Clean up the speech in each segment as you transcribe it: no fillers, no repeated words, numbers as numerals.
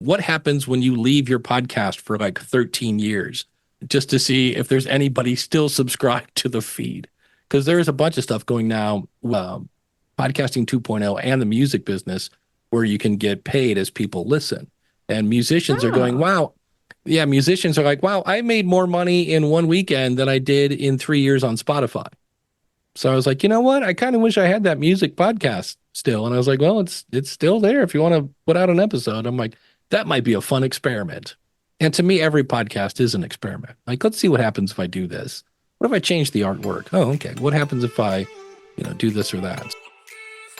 what happens when you leave your podcast for like 13 years just to see if there's anybody still subscribed to the feed. Because there's a bunch of stuff going now, podcasting 2.0 and the music business, where you can get paid as people listen. And musicians are going, Oh, wow. Yeah, musicians are like, wow, I made more money in one weekend than I did in 3 years on Spotify. So I was like, you know what? I kind of wish I had that music podcast still. And I was like, well, it's still there if you want to put out an episode. I'm like, that might be a fun experiment. And to me, every podcast is an experiment. Like, let's see what happens if I do this. What if I change the artwork? Oh, okay. What happens if I, do this or that?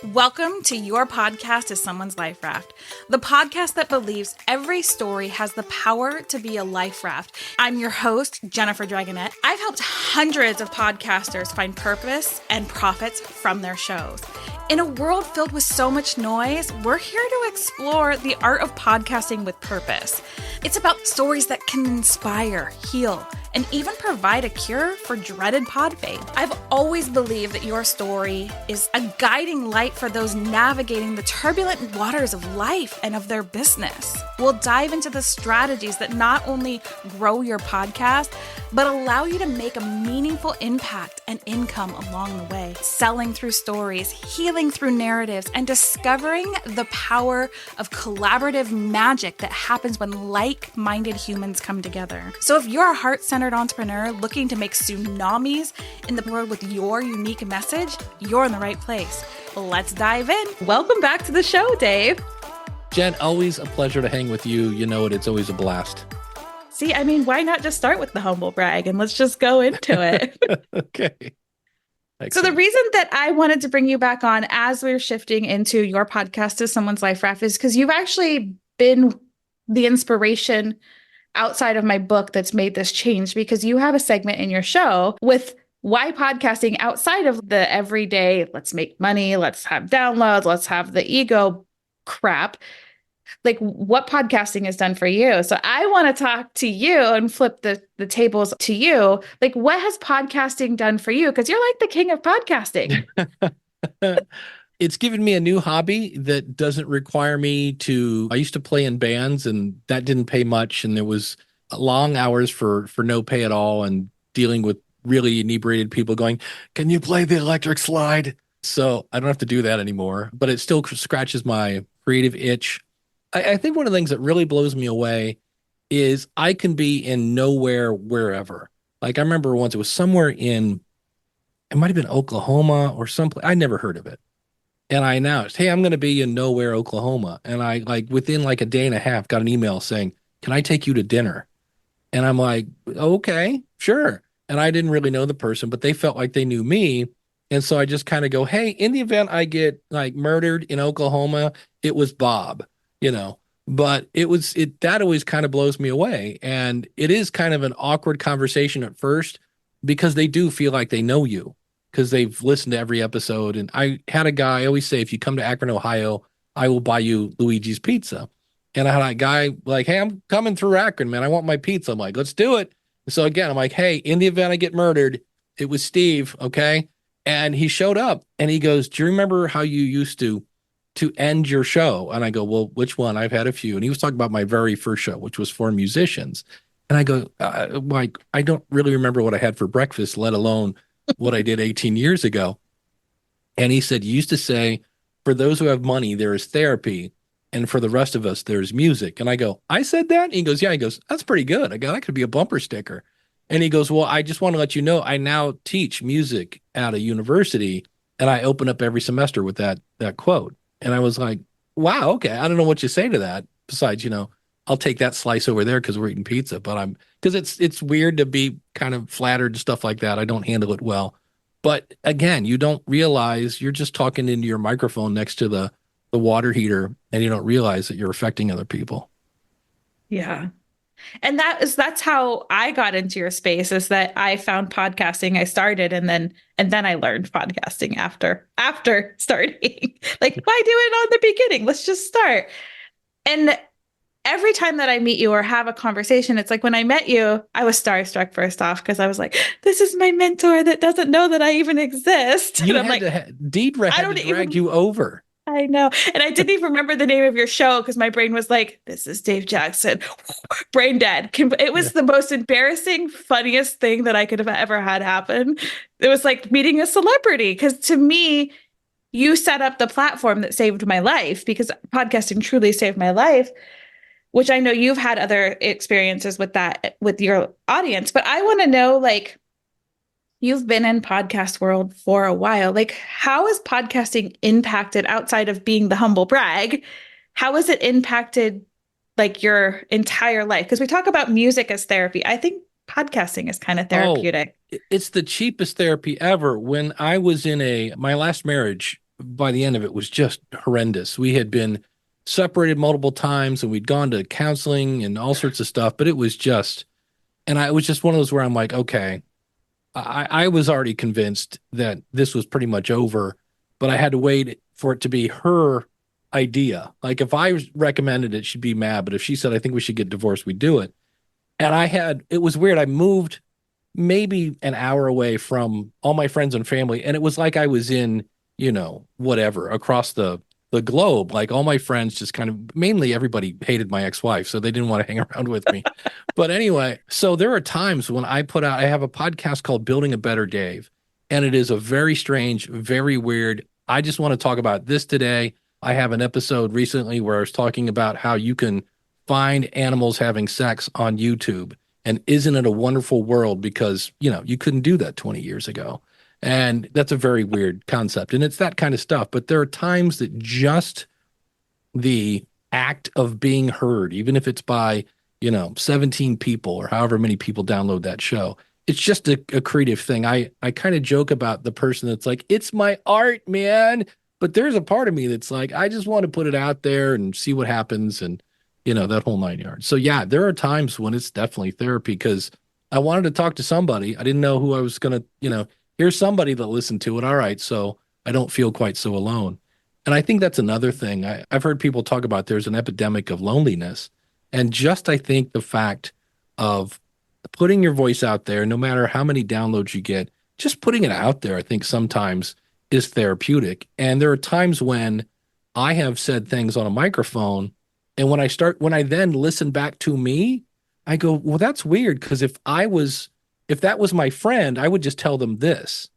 welcome to Your Podcast is Someone's Life Raft, the podcast that believes every story has the power to be a life raft. I'm your host, Jennifer Dragonette. I've helped hundreds of podcasters find purpose and profits from their shows. In a world filled with so much noise, we're here to explore the art of podcasting with purpose. It's about stories that can inspire, heal, and even provide a cure for dreaded pod fade. I've always believed that your story is a guiding light for those navigating the turbulent waters of life and of their business. We'll dive into the strategies that not only grow your podcast, but allow you to make a meaningful impact and income along the way. Selling through stories, healing through narratives, and discovering the power of collaborative magic that happens when like-minded humans come together. So if you're a heart-centered entrepreneur looking to make tsunamis in the world with your unique message, you're in the right place. Let's dive in. Welcome back to the show, Dave. Jen, always a pleasure to hang with you. You know it. It's always a blast. See, I mean, why not just start with the humble brag and let's just go into it? Okay. So Excellent. the reason that I wanted to bring you back on as we're shifting into Your Podcast is Someone's Life Raft is because you've actually been the inspiration outside of my book that's made this change, because you have a segment in your show with why podcasting outside of the everyday, let's make money, let's have downloads, let's have the ego crap, like what podcasting has done for you. So I want to talk to you and flip the tables to you. Like, what has podcasting done for you? Because you're like the king of podcasting. It's given me a new hobby that doesn't require me to. I used to play in bands, and that didn't pay much, and there was long hours for no pay at all, and dealing with really inebriated people going, "Can you play the electric slide?" So I don't have to do that anymore, but it still scratches my creative itch. I think one of the things that really blows me away is I can be in nowhere, wherever. Like I remember once it was somewhere in, it might have been Oklahoma or someplace. I never heard of it. And I announced, hey, I'm going to be in nowhere, Oklahoma. And I like within like a day and a half got an email saying, can I take you to dinner? And I'm like, okay, sure. And I didn't really know the person, but they felt like they knew me. And so I just kind of go, hey, in the event I get like murdered in Oklahoma, it was Bob, you know. But that always kind of blows me away. And it is kind of an awkward conversation at first because they do feel like they know you because they've listened to every episode. And I had a guy, I always say, if you come to Akron, Ohio, I will buy you Luigi's Pizza. And I had a guy like, hey, I'm coming through Akron, man. I want my pizza. I'm like, let's do it. So again, I'm like, hey, in the event I get murdered, it was Steve, okay? And he showed up and he goes, do you remember how you used to end your show? And I go, well, which one? I've had a few. And he was talking about my very first show, which was for musicians. And I go, like, I don't really remember what I had for breakfast, let alone what I did 18 years ago. And he said, you used to say, for those who have money, there is therapy. And for the rest of us, there's music. And I go, I said that? And he goes, yeah. He goes, that's pretty good. I go, that could be a bumper sticker. And he goes, well, I just want to let you know, I now teach music at a university and I open up every semester with that quote. And I was like, wow, okay. I don't know what you say to that. Besides, I'll take that slice over there because we're eating pizza, but because it's weird to be kind of flattered and stuff like that. I don't handle it well. But again, you don't realize you're just talking into your microphone next to the water heater and you don't realize that you're affecting other people. Yeah. And that's how I got into your space, is that I found podcasting. I started and then I learned podcasting after starting. Like, why do it on the beginning? Let's just start. And every time that I meet you or have a conversation, it's like when I met you, I was starstruck first off because I was like, this is my mentor that doesn't know that I even exist. You And I'm had like, Deidre had to drag you over. I know. And I didn't even remember the name of your show because my brain was like, this is Dave Jackson, brain dead. It Yeah. was the most embarrassing, funniest thing that I could have ever had happen. It was like meeting a celebrity because to me, you set up the platform that saved my life because podcasting truly saved my life, which I know you've had other experiences with that with your audience. But I want to know, like, you've been in podcast world for a while. Like, how has podcasting impacted outside of being the humble brag? How has it impacted like your entire life? Because we talk about music as therapy. I think podcasting is kind of Oh, therapeutic. it's the cheapest therapy ever. When I was in my last marriage, by the end of it was just horrendous. We had been separated multiple times and we'd gone to counseling and all sorts of stuff, but it was just, and I it was just one of those where I'm like, okay, I was already convinced that this was pretty much over, but I had to wait for it to be her idea. Like if I recommended it, she'd be mad, but if she said, I think we should get divorced, we'd do it. And it was weird. I moved maybe an hour away from all my friends and family. And it was like I was in, whatever, across the globe. Like all my friends just kind of mainly everybody hated my ex-wife, so they didn't want to hang around with me. But anyway, so there are times when I have a podcast called Building a Better Dave, and it is a very strange, very weird. I just want to talk about this today. I have an episode recently where I was talking about how you can find animals having sex on YouTube. And isn't it a wonderful world? Because, you couldn't do that 20 years ago. And that's a very weird concept. And it's that kind of stuff. But there are times that just the act of being heard, even if it's by, 17 people or however many people download that show, it's just a creative thing. I kind of joke about the person that's like, it's my art, man. But there's a part of me that's like, I just want to put it out there and see what happens. And that whole 9 yards. So yeah, there are times when it's definitely therapy because I wanted to talk to somebody. I didn't know who I was gonna, here's somebody that listened to it. All right, so I don't feel quite so alone. And I think that's another thing. I've heard people talk about there's an epidemic of loneliness. And just I think the fact of putting your voice out there, no matter how many downloads you get, just putting it out there, I think sometimes is therapeutic. And there are times when I have said things on a microphone and when I then listen back to me, I go, well, that's weird. Because if that was my friend, I would just tell them this.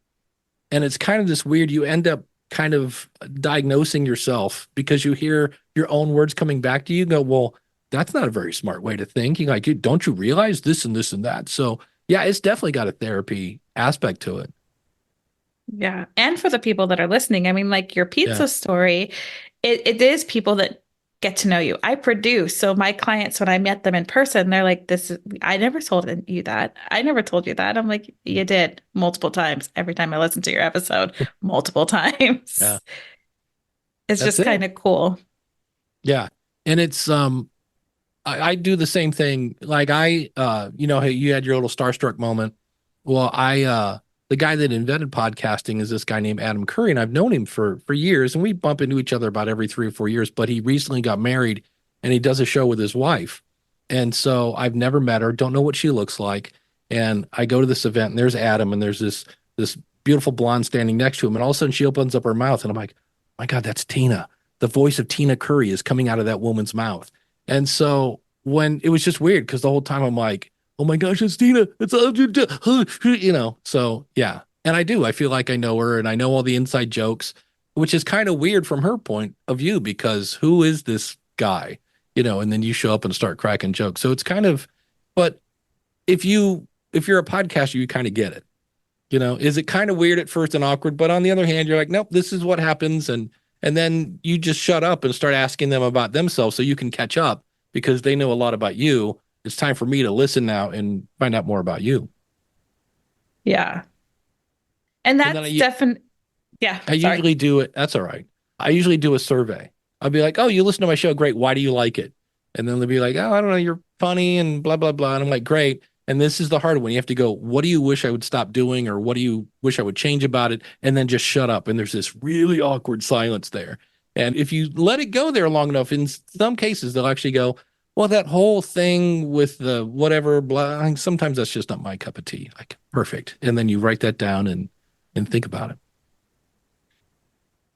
And it's kind of this weird, you end up kind of diagnosing yourself because you hear your own words coming back to you. You go, well, that's not a very smart way to think. You like, don't you realize this and this and that? So yeah, it's definitely got a therapy aspect to it. Yeah. And for the people that are listening, I mean, like your Yeah. pizza story, it is people that get to know you. I produce. So my clients, when I met them in person, they're like, I never told you that. I never told you that. I'm like, you did multiple times. Every time I listen to your episode, multiple Yeah. times. It's That's just it. kind of cool. Yeah. And it's I do the same thing. Like hey, you had your little starstruck moment. Well, the guy that invented podcasting is this guy named Adam Curry, and I've known him for years, and we bump into each other about every 3 or 4 years. But he recently got married, and he does a show with his wife, and so I've never met her, don't know what she looks like, and I go to this event, and there's Adam, and there's this beautiful blonde standing next to him, and all of a sudden she opens up her mouth, and I'm like, my God, that's Tina. The voice of Tina Curry is coming out of that woman's mouth. And so when it was just weird because the whole time I'm like, oh my gosh, it's Tina. It's so yeah. And I feel like I know her and I know all the inside jokes, which is kind of weird from her point of view because who is this guy? And then you show up and start cracking jokes. So it's kind of, but if you're a podcaster, you kind of get it. Is it kind of weird at first and awkward, but on the other hand, you're like, nope, this is what happens. And then you just shut up and start asking them about themselves so you can catch up because they know a lot about you. It's time for me to listen now and find out more about you. Yeah. And And then that's definitely, yeah, I sorry. usually do it. That's all right. I usually do a survey. I'll be like, oh, you listen to my show. Great. Why do you like it? And then they'll be like, oh, I don't know. You're funny and blah, blah, blah. And I'm like, great. And this is the hard one. You have to go, what do you wish I would stop doing? Or what do you wish I would change about it? And then just shut up. And there's this really awkward silence there. And if you let it go there long enough, in some cases, they'll actually go, well, that whole thing with the whatever, blah, sometimes that's just not my cup of tea. Like, perfect. And then you write that down and think about it.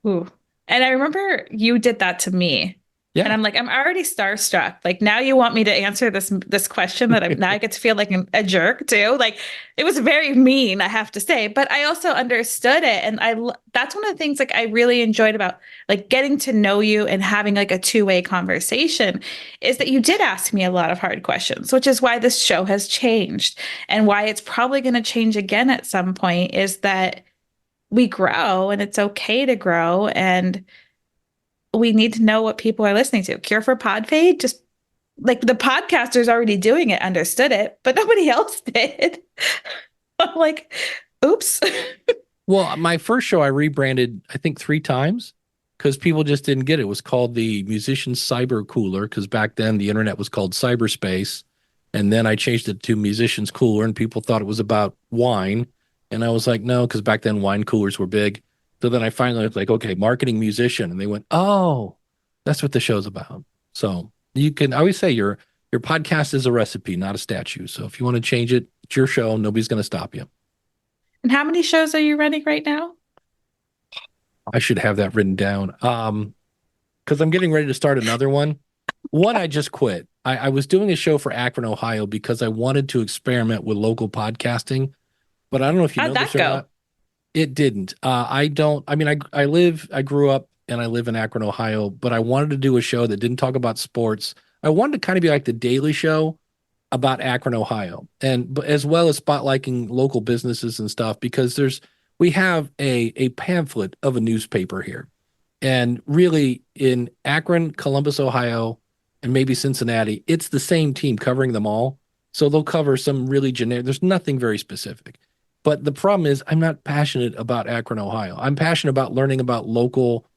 Ooh. And I remember you did that to me. And Yeah. I'm like, I'm already starstruck. Like now you want me to answer this question that now I get to feel like a jerk too. Like it was very mean, I have to say, but I also understood it. And that's one of the things like I really enjoyed about like getting to know you and having like a two-way conversation is that you did ask me a lot of hard questions, which is why this show has changed and why it's probably going to change again at some point is that we grow and it's okay to grow and we need to know what people are listening to. Cure for Pod Fade, just like the podcasters already doing it, understood it, but nobody else did. I'm like, oops. Well, my first show I rebranded, I think 3 times because people just didn't get it. It was called the Musician's Cyber Cooler because back then the internet was called cyberspace. And then I changed it to Musician's Cooler and people thought it was about wine. And I was like, no, because back then wine coolers were big. So then I finally was like, okay, marketing musician. And they went, oh, that's what the show's about. So you can I always say your podcast is a recipe, not a statue. So if you want to change it, it's your show. Nobody's going to stop you. And how many shows are you running right now? I should have that written down. Because I'm getting ready to start another one. One I just quit. I was doing a show for Akron, Ohio, because I wanted to experiment with local podcasting. But I don't know if you How'd know that this or go? not. It didn't. I don't. I mean, I grew up and I live in Akron, Ohio. But I wanted to do a show that didn't talk about sports. I wanted to kind of be like the Daily Show about Akron, Ohio, and as well as spotlighting local businesses and stuff. Because we have a pamphlet of a newspaper here. And really, in Akron, Columbus, Ohio, and maybe Cincinnati, it's the same team covering them all. So they'll cover some really generic, there's nothing very specific. But the problem is, I'm not passionate about Akron, Ohio. I'm passionate about learning about local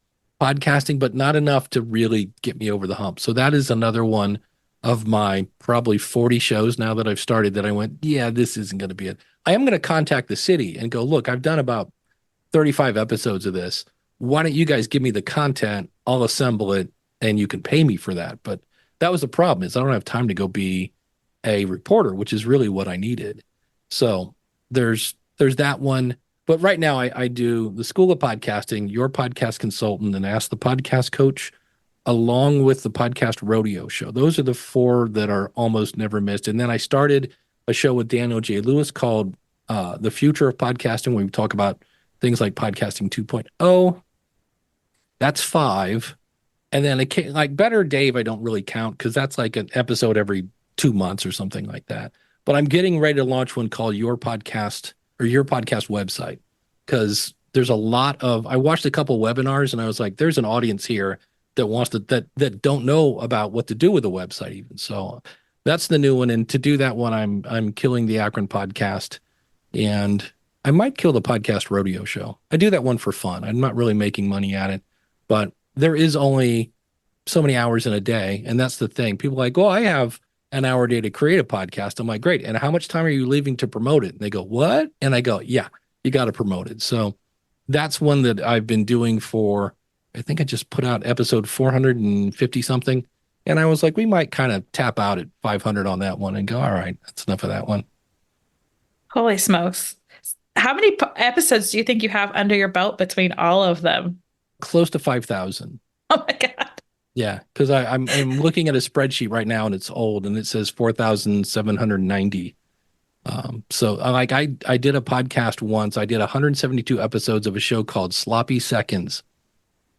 podcasting, but not enough to really get me over the hump. So that is another one of my probably 40 shows now that I've started that I went, yeah, this isn't going to be it. I am going to contact the city and go, look, I've done about 35 episodes of this. Why don't you guys give me the content? I'll assemble it and you can pay me for that. But that was the problem is I don't have time to go be a reporter, which is really what I needed. So there's that one. But right now I do the School of Podcasting, your podcast consultant, and Ask the Podcast Coach, along with the podcast rodeo show. Those are the four that are almost never missed. And then I started a show with Daniel J. Lewis called The Future of Podcasting, where we talk about things like podcasting 2.0. That's 5. And then like Better Dave, I don't really count because that's like an episode every 2 months or something like that. But I'm getting ready to launch one called Your Podcast or Your Podcast Website because there's a lot of I watched a couple webinars and I was like, there's an audience here that wants to that don't know about what to do with a website even. So that's the new one. And to do that one, I'm killing the Akron podcast and I might kill the podcast rodeo show. I do that one for fun. I'm not really making money at it, but there is only so many hours in a day. And that's the thing. People are like, well, I have an hour a day to create a podcast. I'm like, great. And how much time are you leaving to promote it? And they go, what? And I go, yeah, you got to promote it. So that's one that I've been doing for, I think I just put out episode 450 something. And I was like, we might kind of tap out at 500 on that one and go, all right, that's enough of that one. Holy smokes. How many episodes do you think you have under your belt between all of them? Close to 5,000. Oh my God. Yeah, because I'm looking at a spreadsheet right now and it's old and it says 4,790. So like I did a podcast once. I did 172 episodes of a show called Sloppy Seconds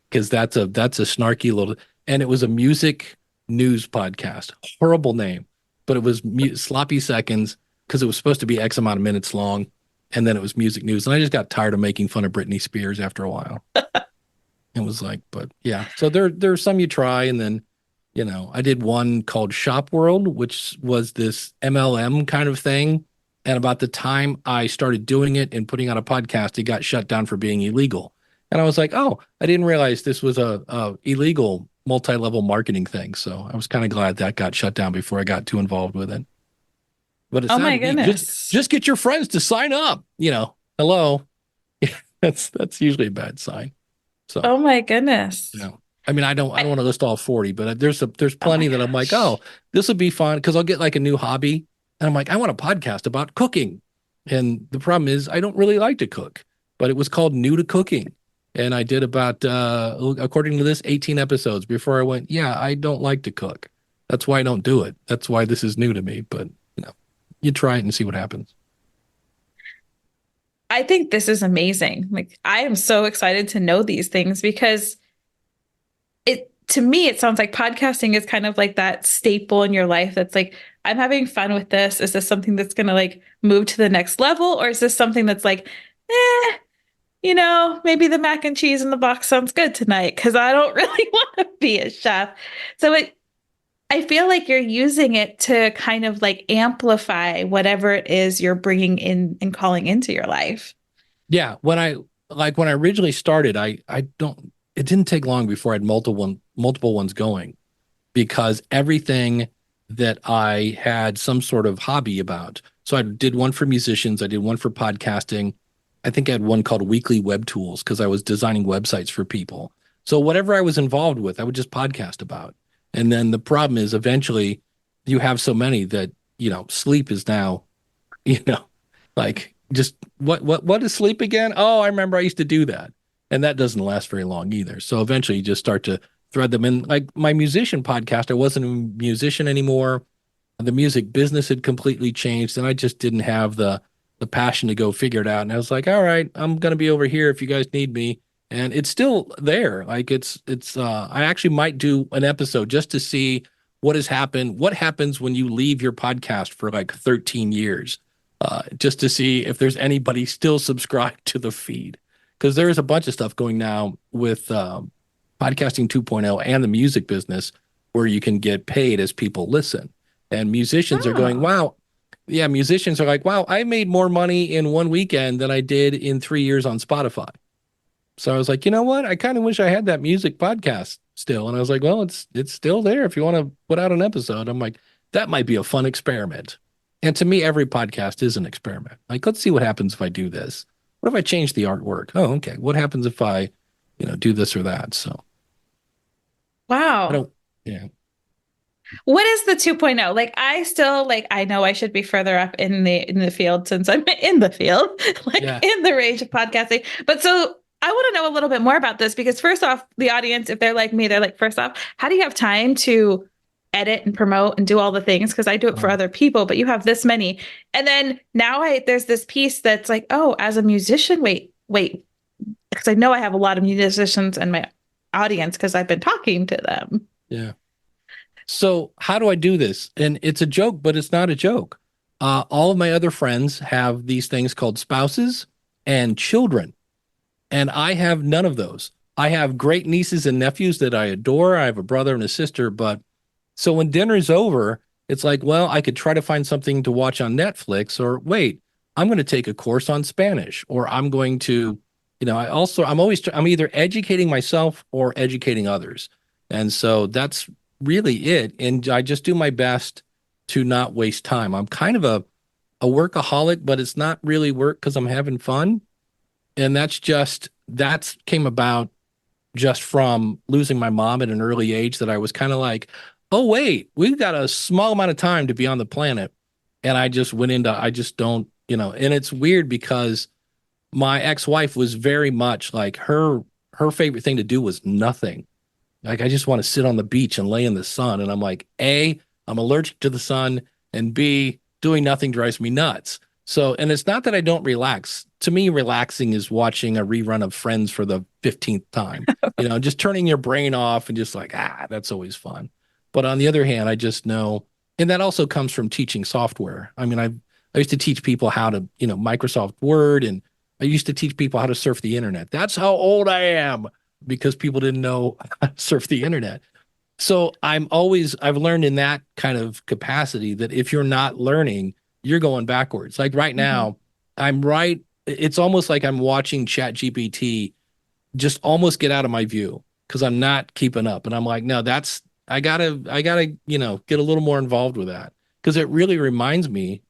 because that's a snarky little and it was a music news podcast. Horrible name, but it was Sloppy Seconds because it was supposed to be X amount of minutes long, and then it was music news. And I just got tired of making fun of Britney Spears after a while. It was like, but yeah. So there's some you try, and then I did one called Shop World, which was this MLM kind of thing. And about the time I started doing it and putting out a podcast, it got shut down for being illegal. And I was like, oh, I didn't realize this was a illegal multi-level marketing thing. So I was kind of glad that got shut down before I got too involved with it. But it Oh my sounded neat. goodness. Just get your friends to sign up. Hello. That's usually a bad sign. So Oh my goodness. I mean, I don't I, want to list all 40, but there's oh my plenty that I'm like, oh, gosh. this would be fun because I'll get like a new hobby, and I'm like, I want a podcast about cooking, and the problem is I don't really like to cook, but it was called New to Cooking, And I did about, according to this, 18 episodes before I went, yeah, I don't like to cook. That's why I don't do it. That's why this is new to me. But, you know, you try it and see what happens. I think this is amazing. Like, I am so excited to know these things because it, to me, it sounds like podcasting is kind of like that staple in your life that's like, I'm having fun with this. Is this something that's going to like move to the next level? Or is this something that's like, eh, maybe the mac and cheese in the box sounds good tonight because I don't really want to be a chef. So I feel like you're using it to kind of like amplify whatever it is you're bringing in and calling into your life. Yeah. When I originally started, I don't, it didn't take long before I had multiple ones going because everything that I had some sort of hobby about. So I did one for musicians, I did one for podcasting. I think I had one called Weekly Web Tools because I was designing websites for people. So whatever I was involved with, I would just podcast about. And then the problem is eventually you have so many that, sleep is now, you know, like just what is sleep again? Oh, I remember I used to do that. And that doesn't last very long either. So eventually you just start to thread them in. Like my musician podcast, I wasn't a musician anymore. The music business had completely changed, and I just didn't have the passion to go figure it out. And I was like, all right, I'm gonna be over here if you guys need me. And it's still there. Like it's I actually might do an episode just to see what has happened, what happens when you leave your podcast for like 13 years, just to see if there's anybody still subscribed to the feed. Because there is a bunch of stuff going now with podcasting 2.0 and the music business where you can get paid as people listen. And musicians are going, Oh, wow. Yeah, musicians are like, wow, I made more money in one weekend than I did in 3 years on Spotify. So I was like, you know what? I kind of wish I had that music podcast still. And I was like, well, it's still there if you want to put out an episode. I'm like, that might be a fun experiment. And to me, every podcast is an experiment. Like, let's see what happens if I do this. What if I change the artwork? Oh, okay. What happens if I, do this or that? So I wow. don't, yeah, What is the 2.0? Like I still like I know I should be further up in the field since I'm in the field, like yeah. in the range of podcasting. But so I want to know a little bit more about this because first off, the audience, if they're like me, they're like, first off, how do you have time to edit and promote and do all the things? Because I do it for Um, other people, but you have this many. And then now there's this piece that's like, oh, as a musician, wait, because I know I have a lot of musicians in my audience because I've been talking to them. yeah. So how do I do this? And it's a joke, but it's not a joke. All of my other friends have these things called spouses and children, and I have none of those. I have great nieces and nephews that I adore. I have a brother and a sister, but so when dinner's over, it's like, well, I could try to find something to watch on Netflix, or wait, I'm going to take a course on Spanish, or I'm going to, I'm either educating myself or educating others. And so that's really it. And I just do my best to not waste time. I'm kind of a workaholic, but it's not really work because I'm having fun. And that's came about just from losing my mom at an early age that I was kind of like, oh, wait, we've got a small amount of time to be on the planet. And I just don't, and it's weird because my ex-wife was very much like her favorite thing to do was nothing. Like I just want to sit on the beach and lay in the sun. And I'm like, A, I'm allergic to the sun, and B, doing nothing drives me nuts. So, and it's not that I don't relax. To me, relaxing is watching a rerun of Friends for the 15th time. Just turning your brain off and just like, that's always fun. But on the other hand, I just know, and that also comes from teaching software. I mean, I used to teach people how to, Microsoft Word, and I used to teach people how to surf the internet. That's how old I am because people didn't know how to surf the internet. So I've learned in that kind of capacity that if you're not learning, you're going backwards. Like right Mhm. now, it's almost like I'm watching Chat GPT just almost get out of my view because I'm not keeping up. And I'm like, no, I gotta, get a little more involved with that because it really reminds me,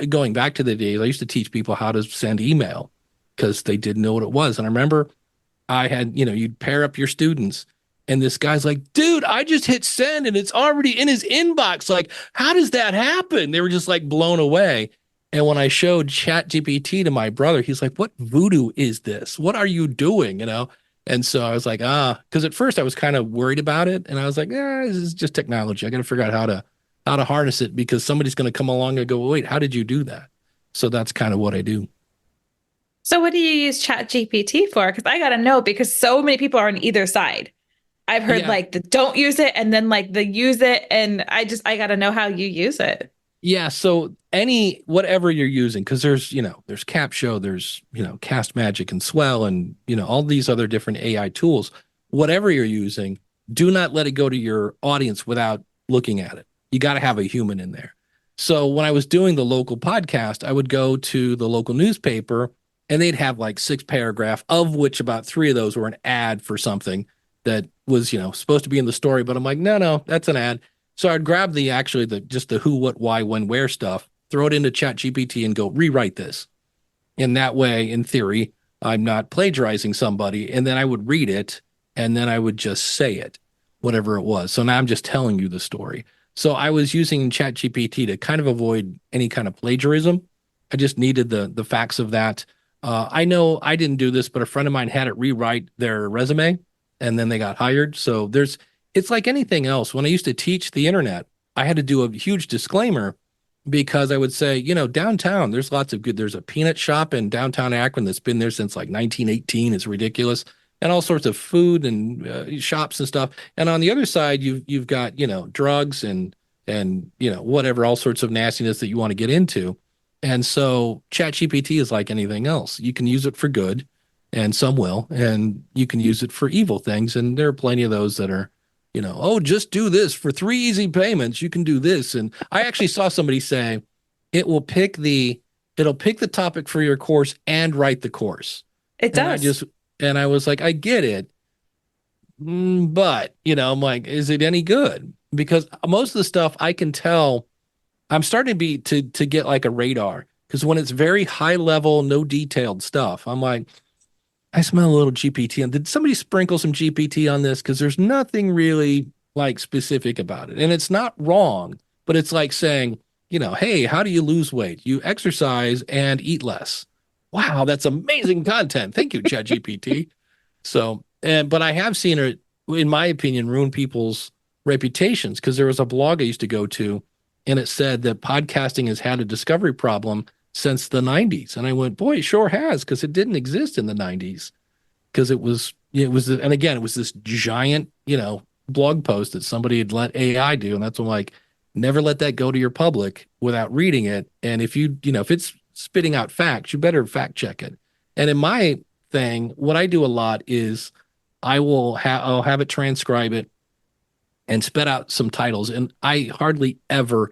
going back to the days, I used to teach people how to send email because they didn't know what it was. And I remember I had, you'd pair up your students. And this guy's like, dude, I just hit send and it's already in his inbox. Like, how does that happen? They were just like blown away. And when I showed Chat GPT to my brother, he's like, what voodoo is this? What are you doing? And so I was like, because at first I was kind of worried about it, and I was like, this is just technology. I got to figure out how to harness it because somebody's going to come along and go, well, wait, how did you do that? So that's kind of what I do. So what do you use Chat GPT for? Because I gotta know because so many people are on either side. I've heard Yeah, like the don't use it and then like the use it, and I gotta know how you use it. yeah. So any whatever you're using, because there's Capshow, there's Cast Magic and Swell, and all these other different AI tools. Whatever you're using, do not let it go to your audience without looking at it. You got to have a human in there. So when I was doing the local podcast, I would go to the local newspaper, and they'd have like 6 paragraph, of which about 3 of those were an ad for something that was supposed to be in the story. But I'm like, no, no, that's an ad. So I'd grab the just the who, what, why, when, where stuff, throw it into Chat GPT and go rewrite this. And that way, in theory, I'm not plagiarizing somebody. And then I would read it and then I would just say it, whatever it was. So now I'm just telling you the story. So I was using Chat GPT to kind of avoid any kind of plagiarism. I just needed the facts of that. I know I didn't do this, but a friend of mine had it rewrite their resume and then they got hired. So it's like anything else. When I used to teach the internet, I had to do a huge disclaimer because I would say, downtown, there's lots of good. There's a peanut shop in downtown Akron that's been there since like 1918. It's ridiculous. And all sorts of food and shops and stuff. And on the other side, you've got, drugs and whatever, all sorts of nastiness that you want to get into. And so ChatGPT is like anything else. You can use it for good, and some will, and you can use it for evil things. And there are plenty of those that are, oh, just do this for 3 easy payments. You can do this. And I actually saw somebody say it will it'll pick the topic for your course and write the course. It And I does. just, and I was like, I get it. But, I'm like, is it any good? Because most of the stuff I can tell, I'm starting to get like a radar. Because when it's very high level, no detailed stuff, I'm like, I smell a little GPT. And did somebody sprinkle some GPT on this? Because there's nothing really like specific about it. And it's not wrong, but it's like saying, hey, how do you lose weight? You exercise and eat less. Wow, that's amazing content. Thank you, ChatGPT. So, but I have seen it, in my opinion, ruin people's reputations because there was a blog I used to go to, and it said that podcasting has had a discovery problem since the 90s. And I went, boy, it sure has, because it didn't exist in the 90s. Because and again, it was this giant, blog post that somebody had let AI do. And that's when I'm like, never let that go to your public without reading it. And if it's spitting out facts, you better fact check it. And in my thing, what I do a lot is I'll have it transcribe it and spit out some titles. And I hardly ever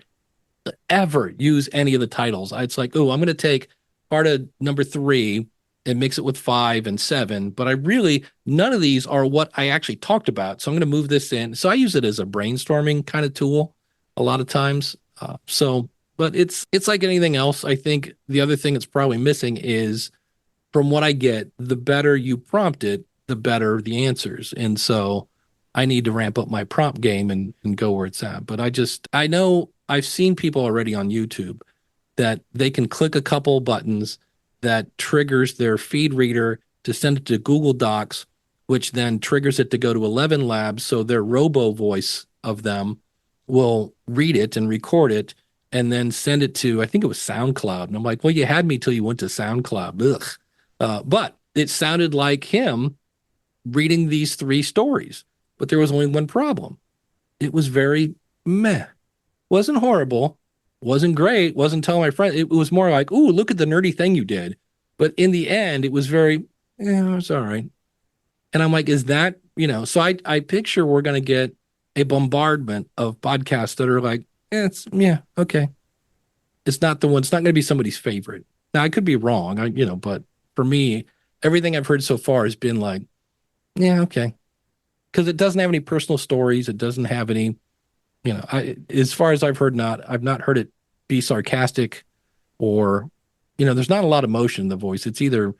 use any of the titles. It's like, oh, I'm going to take part of number 3 and mix it with 5 and 7. But none of these are what I actually talked about. So I'm going to move this in. So I use it as a brainstorming kind of tool a lot of times. But it's like anything else. I think the other thing it's probably missing is, from what I get, the better you prompt it, the better the answers. And so I need to ramp up my prompt game and go where it's at. But I know I've seen people already on YouTube that they can click a couple buttons that triggers their feed reader to send it to Google Docs, which then triggers it to go to 11 Labs. So their robo voice of them will read it and record it and then send it to, I think it was SoundCloud. And I'm like, well, you had me till you went to SoundCloud. Ugh. But it sounded like him reading these 3 stories. But there was only one problem. It was very meh. Wasn't horrible, wasn't great, wasn't telling my friend. It was more like, ooh, look at the nerdy thing you did. But in the end, it was very, yeah, it's all right. And I'm like, is that, so I picture we're going to get a bombardment of podcasts that are like, yeah, okay. It's not going to be somebody's favorite. Now, I could be wrong, but for me, everything I've heard so far has been like, yeah, okay. Because it doesn't have any personal stories. It doesn't have any, as far as I've not heard it be sarcastic or, there's not a lot of emotion in the voice. It's either,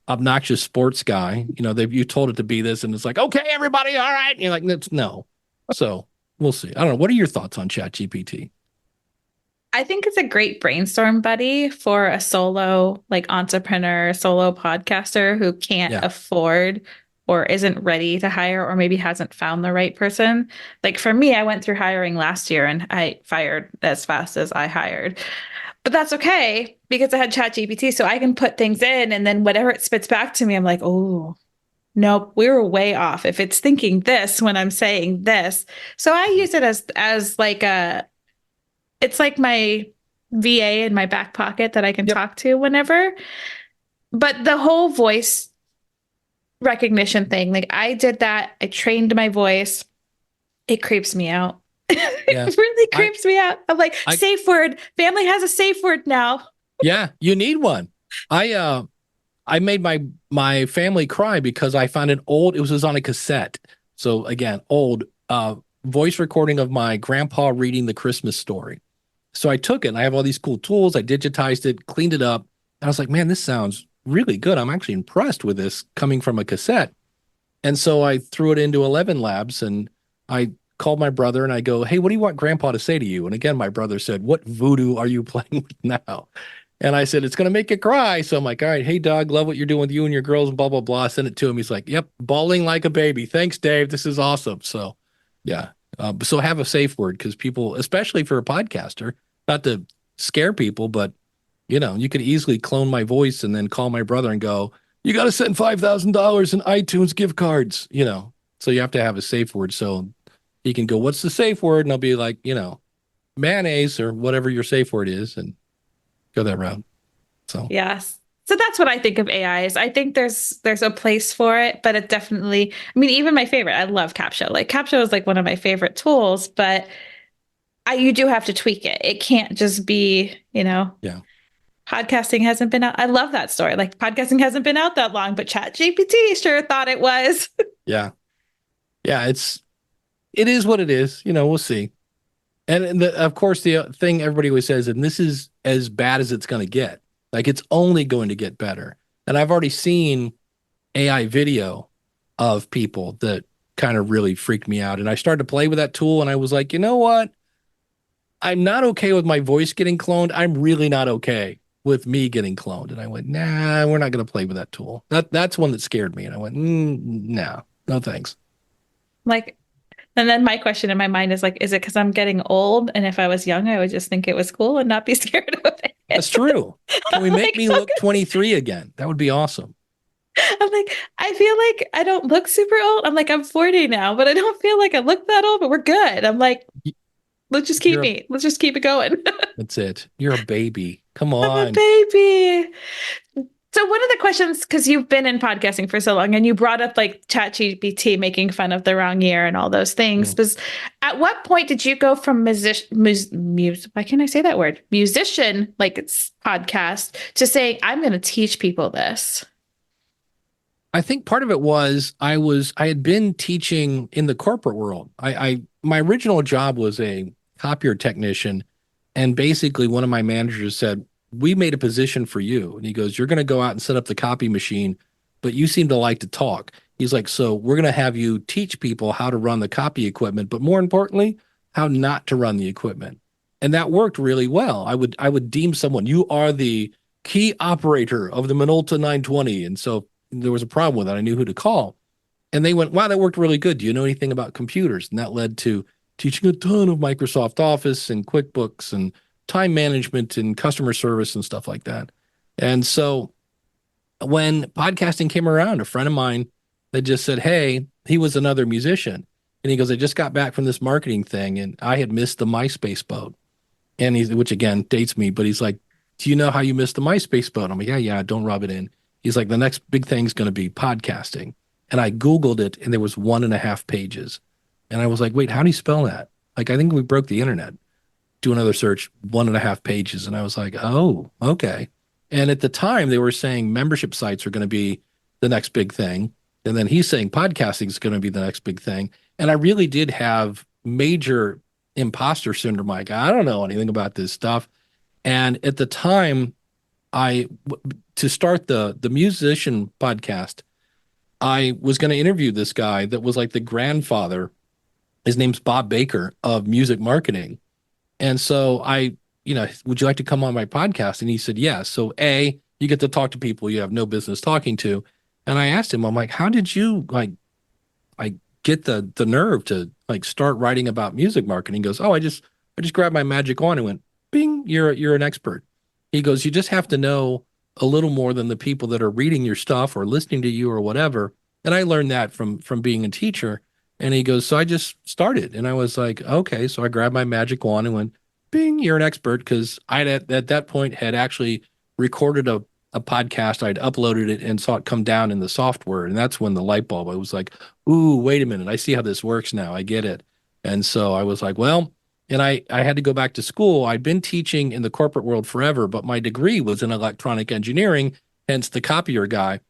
obnoxious sports guy, you told it to be this and it's like, okay, everybody, all right. And you're like, that's no. So we'll see. I don't know. What are your thoughts on ChatGPT? I think it's a great brainstorm buddy for a solo like entrepreneur, solo podcaster who can't Yeah. afford or isn't ready to hire or maybe hasn't found the right person. Like for me, I went through hiring last year and I fired as fast as I hired. But that's okay because I had ChatGPT, so I can put things in and then whatever it spits back to me, I'm like, oh, nope, we were way off. If it's thinking this when I'm saying this. So I use it as like a it's like my VA in my back pocket that I can Yep. talk to whenever. But the whole voice recognition thing, like I did that. I trained my voice. It creeps me out. Yeah. It really I creeps me out. I'm like, I safe word. Family has a safe word now. yeah, you need one. I made my family cry because I found an old, it was on a cassette. So again, old voice recording of my grandpa reading the Christmas story. So I took it and I have all these cool tools. I digitized it, cleaned it up. And I was like, man, this sounds really good. I'm actually impressed with this coming from a cassette. And so I threw it into 11 Labs and I called my brother and I go, hey, what do you want grandpa to say to you? And again, my brother said, what voodoo are you playing with now? And I said, it's going to make you cry. So I'm like, all right, hey, Doug, love what you're doing with you and your girls and blah, blah, blah. I sent it to him. He's like, yep, bawling like a baby. Thanks, Dave. This is awesome. So, yeah. So have a safe word because people, especially for a podcaster, not to scare people, but you could easily clone my voice and then call my brother and go, you got to send $5,000 in iTunes gift cards. So you have to have a safe word. So he can go, what's the safe word? And I'll be like, mayonnaise or whatever your safe word is and go that route. So, Yes. So that's what I think of AI is. I think there's a place for it, but it definitely, I mean, even my favorite, I love CapShow. Like CapShow is like one of my favorite tools, but you do have to tweak it. It can't just be, yeah. podcasting hasn't been out. I love that story. Like podcasting hasn't been out that long, but ChatGPT sure thought it was. Yeah. Yeah. It is what it is. We'll see. And of course, the thing everybody always says, and this is as bad as it's going to get. Like it's only going to get better. And I've already seen AI video of people that kind of really freaked me out. And I started to play with that tool and I was like, you know what? I'm not okay with my voice getting cloned. I'm really not okay with me getting cloned. And I went, nah, we're not going to play with that tool. That's one that scared me. And I went, no, thanks. Like, and then my question in my mind is like, is it because I'm getting old? And if I was young, I would just think it was cool and not be scared of That's it. true. Can we make like, me look 23 again? That would be awesome. I'm like, I feel like I don't look super old. I'm like, I'm 40 now, but I don't feel like I look that old, but we're good. I'm like, You're a, let's just keep it going. that's it. You're a baby. Come I'm a on. baby. So one of the questions, because you've been in podcasting for so long and you brought up like ChatGPT making fun of the wrong year and all those things, Yeah. was at what point did you go from why can't I say that word? Musician, like it's podcast, to saying, I'm going to teach people this? I think part of it was I had been teaching in the corporate world. My original job was a copier technician, and basically one of my managers said, "We made a position for you." And he goes, "You're going to go out and set up the copy machine, but you seem to like to talk." He's like, "So we're going to have you teach people how to run the copy equipment, but more importantly, how not to run the equipment." And that worked really well. I would deem someone, you are the key operator of the Minolta 920. And so there was a problem with it. I knew who to call. And they went, wow, that worked really good. Do you know anything about computers? And that led to teaching a ton of Microsoft Office and QuickBooks and time management and customer service and stuff like that. And so when podcasting came around, a friend of mine that just said, hey, he was another musician. And he goes, I just got back from this marketing thing and I had missed the MySpace boat. And which again dates me, but he's like, do you know how you missed the MySpace boat? I'm like, yeah, don't rub it in. He's like, the next big thing's going to be podcasting. And I Googled it and there was 1.5 pages. And I was like, wait, how do you spell that? Like, I think we broke the internet. Do another search, 1.5 pages. And I was like, oh, okay. And at the time they were saying membership sites are going to be the next big thing. And then he's saying podcasting is going to be the next big thing. And I really did have major imposter syndrome. Like, I don't know anything about this stuff. And at the time, to start the musician podcast, I was going to interview this guy that was like the grandfather. His name's Bob Baker of music marketing. And so would you like to come on my podcast? And he said, yes. So A, you get to talk to people you have no business talking to. And I asked him, I'm like, how did you like get the nerve to like start writing about music marketing? He goes, oh, I just grabbed my magic wand and went, bing, you're an expert. He goes, you just have to know a little more than the people that are reading your stuff or listening to you or whatever. And I learned that from being a teacher. And he goes, so I just started. And I was like, okay. So I grabbed my magic wand and went, bing, you're an expert. Because I at that point had actually recorded a podcast. I'd uploaded it and saw it come down in the software. And that's when the light bulb, I was like, ooh, wait a minute. I see how this works now. I get it. And so I was like, well, and I had to go back to school. I'd been teaching in the corporate world forever, but my degree was in electronic engineering, hence the copier guy.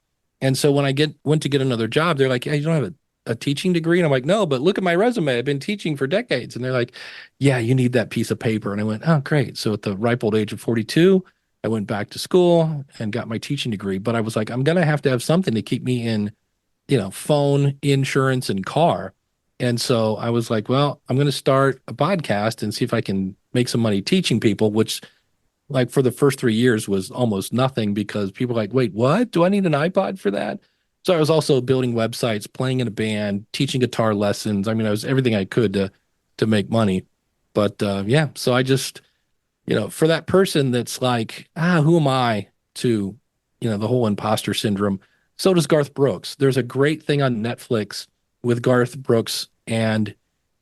And so when I went to get another job, they're like, yeah, you don't have a teaching degree. And I'm like, no, but look at my resume. I've been teaching for decades. And they're like, yeah, you need that piece of paper. And I went, oh, great. So at the ripe old age of 42, I went back to school and got my teaching degree. But I was like, I'm going to have something to keep me in, phone, insurance, and car. And so I was like, well, I'm going to start a podcast and see if I can make some money teaching people, which like for the first 3 years was almost nothing because people were like, wait, what? Do I need an iPod for that? So I was also building websites, playing in a band, teaching guitar lessons. I mean, I was everything I could to make money. But yeah, so I just, for that person that's like, who am I to, the whole imposter syndrome. So does Garth Brooks. There's a great thing on Netflix with Garth Brooks, and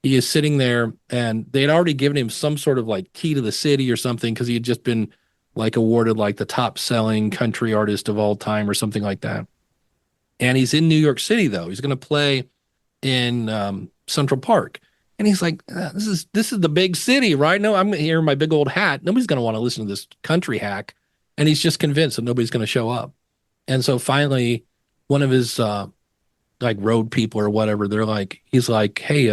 he is sitting there, and they had already given him some sort of like key to the city or something because he had just been like awarded like the top selling country artist of all time or something like that. And he's in New York City though. He's going to play in Central Park. And he's like, this is the big city, right? No, I'm here in my big old hat. Nobody's going to want to listen to this country hack. And he's just convinced that nobody's going to show up. And so finally, one of his like road people or whatever, he's like, hey,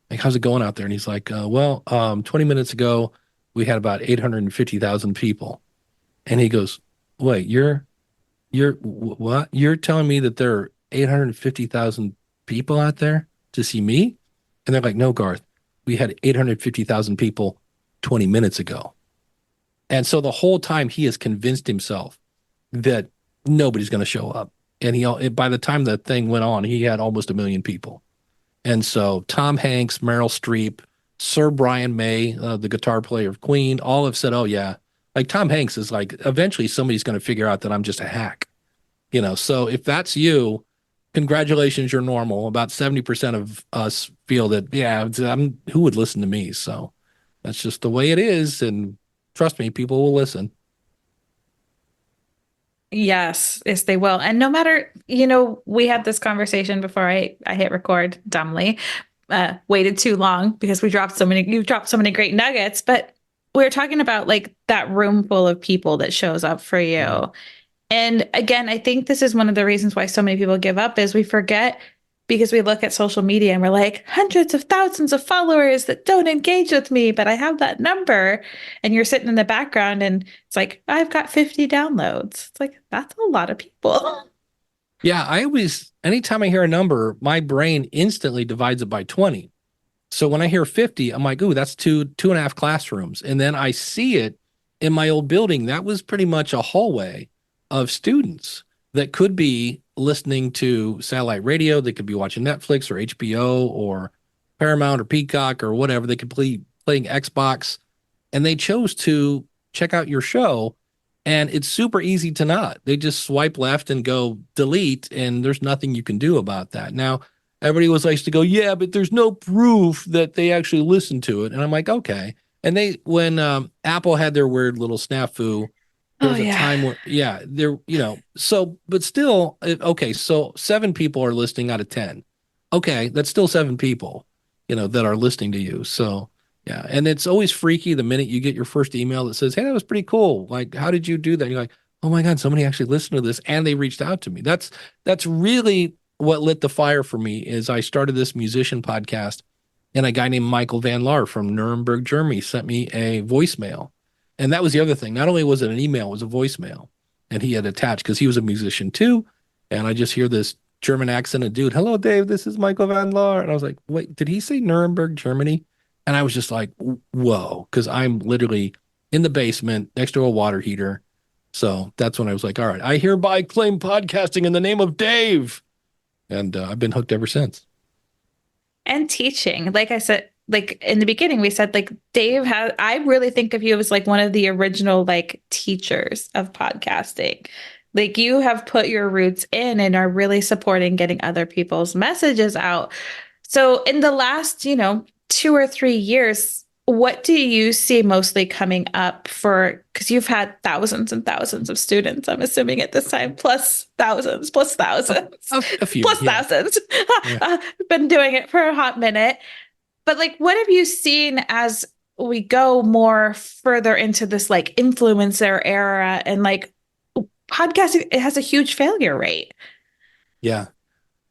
like how's it going out there? And he's like, well, 20 minutes ago, we had about 850,000 people. And he goes, wait, what? You're telling me that there are 850,000 people out there to see me? And they're like, no, Garth, we had 850,000 people 20 minutes ago. And so the whole time he has convinced himself that nobody's going to show up. And by the time the thing went on, he had almost 1 million people. And so Tom Hanks, Meryl Streep, Sir Brian May, the guitar player of Queen, all have said, oh, yeah. Like Tom Hanks is like, eventually somebody's going to figure out that I'm just a hack. So if that's you, congratulations, you're normal. About 70% of us feel that, yeah, who would listen to me? So that's just the way it is. And trust me, people will listen. Yes, they will. And no matter, we had this conversation before I hit record dumbly, waited too long because you dropped so many great nuggets, but we were talking about like that room full of people that shows up for Mhm. you. And again, I think this is one of the reasons why so many people give up is we forget because we look at social media and we're like hundreds of thousands of followers that don't engage with me, but I have that number. And you're sitting in the background and it's like, I've got 50 downloads. It's like, that's a lot of people. Yeah, anytime I hear a number, my brain instantly divides it by 20. So when I hear 50, I'm like, ooh, that's two and a half classrooms. And then I see it in my old building. That was pretty much a hallway of students that could be listening to satellite radio. They could be watching Netflix or HBO or Paramount or Peacock or whatever. They could be playing Xbox. And they chose to check out your show. And it's super easy to not. They just swipe left and go delete, and there's nothing you can do about that. Now, everybody was likes to go, yeah, but there's no proof that they actually listened to it. And I'm like, okay. And when Apple had their weird little snafu, there Oh, was a yeah. time where, yeah, so, but still, okay, so 7 people are listening out of 10. Okay, that's still 7 people, that are listening to you. So, yeah. And it's always freaky the minute you get your first email that says, hey, that was pretty cool. Like, how did you do that? And you're like, oh my God, somebody actually listened to this and they reached out to me. That's really what lit the fire for me is I started this musician podcast and a guy named Michael Van Laar from Nuremberg, Germany sent me a voicemail. And that was the other thing. Not only was it an email, it was a voicemail. And he had attached because he was a musician too. And I just hear this German accent and dude, hello, Dave, this is Michael Van Laar. And I was like, wait, did he say Nuremberg, Germany? And I was just like, whoa, because I'm literally in the basement next to a water heater So that's when I was like, all right, I hereby claim podcasting in the name of Dave. And I've been hooked ever since. And teaching. Like I said, like in the beginning, we said like Dave has, I really think of you as like one of the original like teachers of podcasting. Like you have put your roots in and are really supporting getting other people's messages out. So in the last, 2 or 3 years, what do you see mostly coming up for, because you've had thousands and thousands of students, I'm assuming at this time, plus thousands, A few, plus yeah. thousands. Yeah. Been doing it for a hot minute. But like, what have you seen as we go more further into this like influencer era and like podcasting, it has a huge failure rate. Yeah.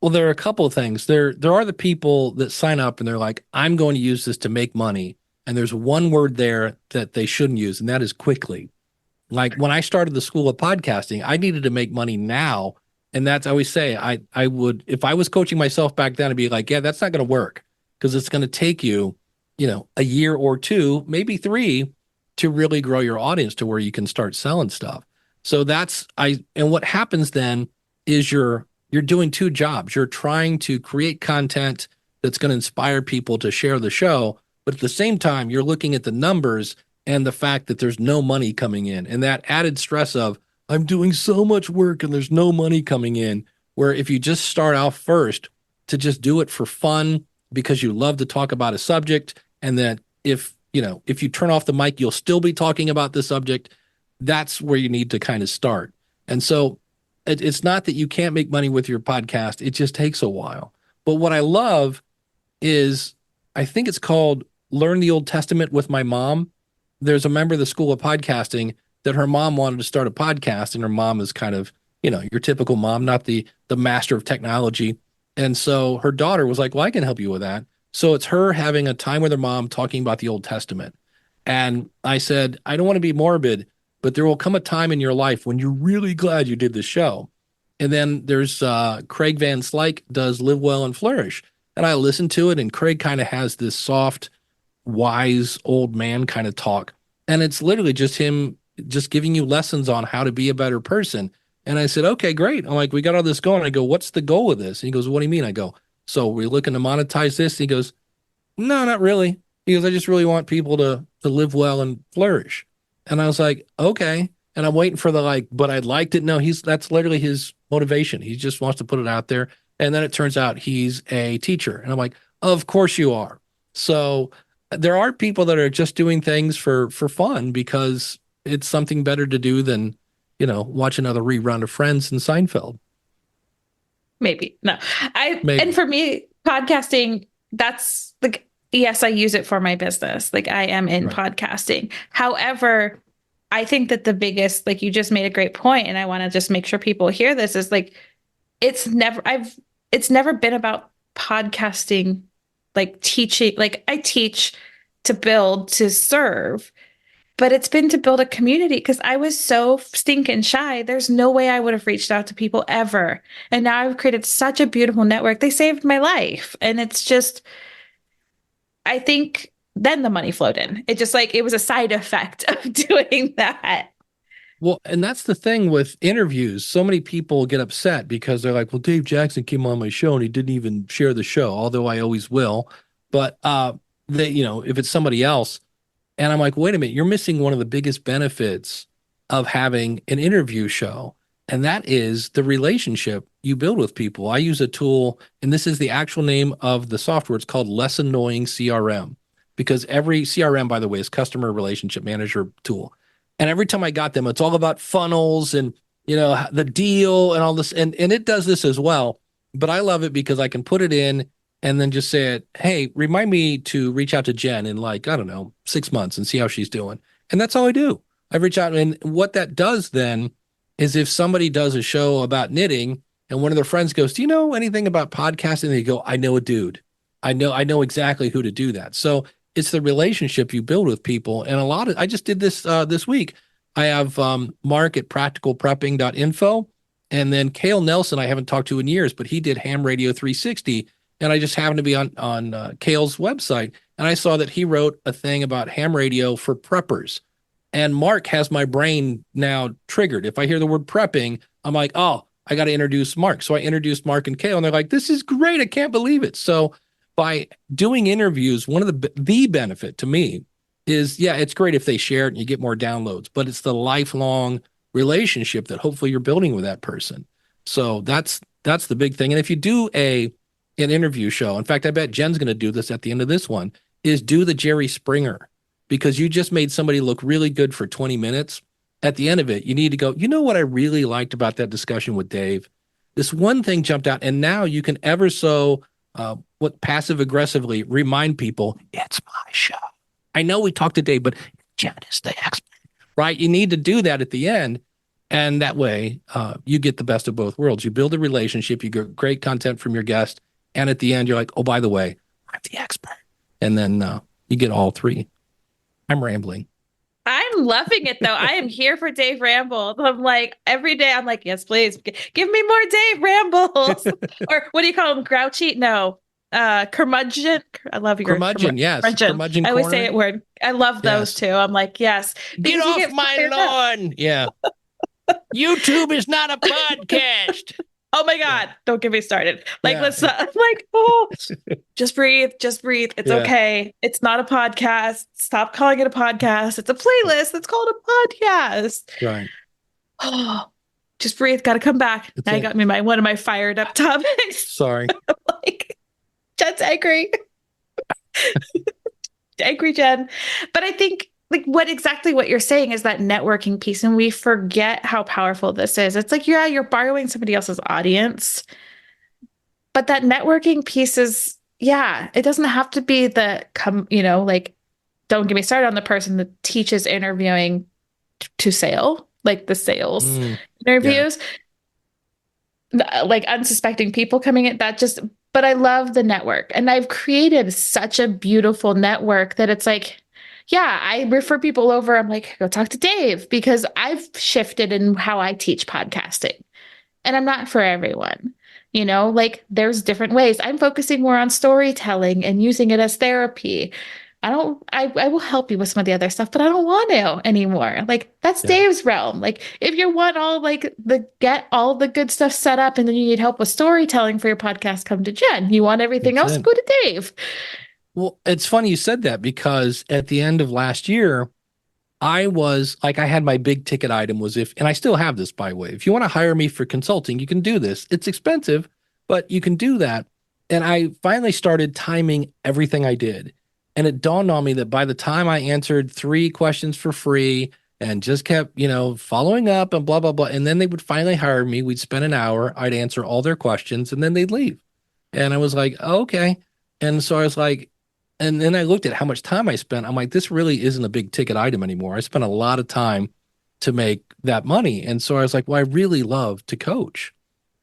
Well, there are a couple of things. There are the people that sign up and they're like, I'm going to use this to make money. And there's one word there that they shouldn't use, and that is quickly. Like when I started the school of podcasting, I needed to make money now. And that's I always say I would if I was coaching myself back then, I'd be like, yeah, that's not going to work because it's going to take you, a year or two, maybe three, to really grow your audience to where you can start selling stuff. So that's I and what happens then is you're doing two jobs. You're trying to create content that's going to inspire people to share the show, but at the same time, you're looking at the numbers and the fact that there's no money coming in and that added stress of I'm doing so much work and there's no money coming in. Where if you just start off first to just do it for fun because you love to talk about a subject, and that if you turn off the mic, you'll still be talking about the subject, that's where you need to kind of start. And so it's not that you can't make money with your podcast, it just takes a while. But what I love is I think it's called Learn the Old Testament with My Mom. There's a member of the School of Podcasting that her mom wanted to start a podcast, and her mom is kind of, your typical mom, not the master of technology. And so her daughter was like, well, I can help you with that. So it's her having a time with her mom talking about the Old Testament. And I said, I don't want to be morbid, but there will come a time in your life when you're really glad you did the show. And then there's Craig Van Slyke does Live Well and Flourish. And I listened to it, and Craig kind of has this soft, wise old man kind of talk. And it's literally just him just giving you lessons on how to be a better person. And I said, okay, great. I'm like, we got all this going. I go, what's the goal of this? And he goes, what do you mean? I go, so we're looking to monetize this? And he goes, no, not really. He goes, I just really want people to live well and flourish. And I was like, okay. And I'm waiting for the like, but I'd like to know that's literally his motivation. He just wants to put it out there. And then it turns out he's a teacher. And I'm like, of course you are. So there are people that are just doing things for fun because it's something better to do than, watch another rerun of Friends and Seinfeld. Maybe. No. And Maybe. for me, podcasting, that's like, yes, I use it for my business. Like I am in Right. podcasting. However, I think that the biggest, like you just made a great point, and I want to just make sure people hear this is like, it's never been about podcasting, like teaching, like I teach to build, to serve, but it's been to build a community because I was so stinking shy. There's no way I would have reached out to people ever. And now I've created such a beautiful network. They saved my life. And it's just, I think then the money flowed in. It just like, it was a side effect of doing that. Well, and that's the thing with interviews. So many people get upset because they're like, well, Dave Jackson came on my show and he didn't even share the show, although I always will. But if it's somebody else, and I'm like, wait a minute, you're missing one of the biggest benefits of having an interview show. And that is the relationship you build with people. I use a tool, and this is the actual name of the software. It's called Less Annoying CRM, because every CRM, by the way, is customer relationship manager tool. And every time I got them, it's all about funnels and, the deal and all this. And it does this as well. But I love it because I can put it in and then just say it, hey, remind me to reach out to Jen in like, I don't know, 6 months and see how she's doing. And that's all I do. I reach out. And what that does then is if somebody does a show about knitting and one of their friends goes, do you know anything about podcasting? They go, I know a dude. I know exactly who to do that. So it's the relationship you build with people. And I just did this this week. I have Mark at practicalprepping.info. And then Cale Nelson, I haven't talked to in years, but he did Ham Radio 360. And I just happened to be on Cale's website. And I saw that he wrote a thing about ham radio for preppers. And Mark has my brain now triggered. If I hear the word prepping, I'm like, oh, I got to introduce Mark. So I introduced Mark and Kale, and they're like, this is great. I can't believe it. So by doing interviews, one of the benefit to me is, yeah, it's great if they share it and you get more downloads, but it's the lifelong relationship that hopefully you're building with that person. So that's the big thing. And if you do an interview show, in fact, I bet Jen's going to do this at the end of this one, is do the Jerry Springer, because you just made somebody look really good for 20 minutes. At the end of it, you need to go, you know what I really liked about that discussion with Dave? This one thing jumped out, and now you can ever so what passive aggressively remind people, it's my show. I know we talked to Dave, but Jen is the expert, right? You need to do that at the end. And that way, you get the best of both worlds. You build a relationship, you get great content from your guest. And at the end, you're like, oh, by the way, I'm the expert. And then you get all three. I'm rambling. I'm loving it though. I am here for Dave rambles. I'm like every day. I'm like, yes, please give me more Dave rambles. Or what do you call them? Grouchy? No, curmudgeon. I love your Curmudgeon. Yes, curmudgeon I always corner. say it word. I love those too. I'm like, yes. Get off my lawn. Yeah. YouTube is not a podcast. Oh my God, don't get me started. Like, let's I'm like, oh, just breathe. It's okay. It's not a podcast. Stop calling it a podcast. It's a playlist. It's called a podcast. Right. Oh, just breathe. Got to come back. Now you got me one of my fired up topics. Sorry. Like, Jen's angry. Angry Jen. But I think like what you're saying is that networking piece, and we forget how powerful this is. It's like, yeah, you're borrowing somebody else's audience, but that networking piece is, yeah, it doesn't have to be like, don't get me started on the person that teaches interviewing to sale, like the sales interviews, like unsuspecting people coming in, but I love the network, and I've created such a beautiful network that it's like, yeah, I refer people over. I'm like, go talk to Dave, because I've shifted in how I teach podcasting, and I'm not for everyone. Like there's different ways. I'm focusing more on storytelling and using it as therapy. I will help you with some of the other stuff, but I don't want to anymore. Like that's Dave's realm. Like if you want get all the good stuff set up and then you need help with storytelling for your podcast, come to Jen. You want everything else, go to Dave. Well, it's funny you said that, because at the end of last year, I was like, I had my big ticket item was and I still have this, by the way, if you want to hire me for consulting, you can do this. It's expensive, but you can do that. And I finally started timing everything I did. And it dawned on me that by the time I answered 3 questions for free and just kept, following up and blah, blah, blah. And then they would finally hire me. We'd spend an hour. I'd answer all their questions and then they'd leave. And I was like, oh, okay. And so I was like, and then I looked at how much time I spent. I'm like, this really isn't a big ticket item anymore. I spent a lot of time to make that money. And so I was like, well, I really love to coach.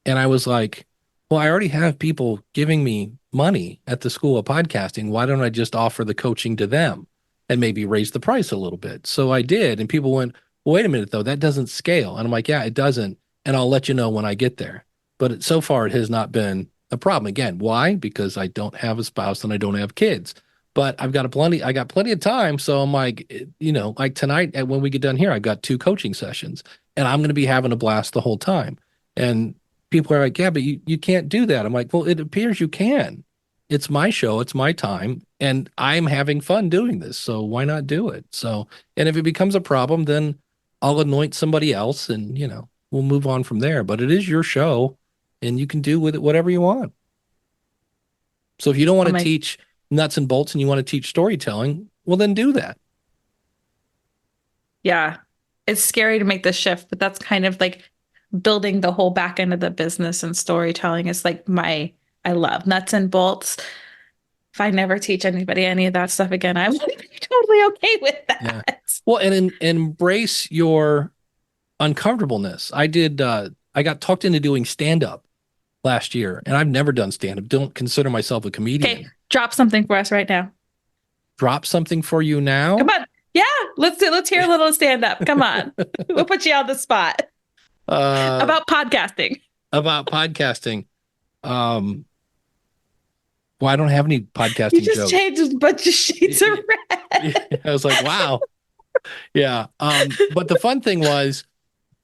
And I was like, well, I already have people giving me money at the School of Podcasting. Why don't I just offer the coaching to them and maybe raise the price a little bit? So I did. And people went, well, wait a minute, though, that doesn't scale. And I'm like, yeah, it doesn't. And I'll let you know when I get there. But so far, it has not been a problem. Again, why? Because I don't have a spouse and I don't have kids. But I got plenty of time. So I'm like, like tonight when we get done here, I've got 2 coaching sessions and I'm going to be having a blast the whole time. And people are like, yeah, but you can't do that. I'm like, well, it appears you can. It's my show. It's my time. And I'm having fun doing this. So why not do it? So, and if it becomes a problem, then I'll anoint somebody else and, we'll move on from there. But it is your show and you can do with it whatever you want. So if you don't want to teach nuts and bolts and you want to teach storytelling, well, then do that. Yeah. It's scary to make the shift, but that's kind of like building the whole back end of the business, and storytelling is like I love nuts and bolts. If I never teach anybody any of that stuff again, I'm totally okay with that. Yeah. Well, and embrace your uncomfortableness. I got talked into doing stand-up last year, and I've never done stand-up. Don't consider myself a comedian. Okay, drop something for us right now. Drop something for you now? Come on. Yeah, let's hear a little stand-up. Come on. We'll put you on the spot. About podcasting. Well, I don't have any podcasting jokes. You just changed a bunch of shades of red. I was like, wow. Yeah. But the fun thing was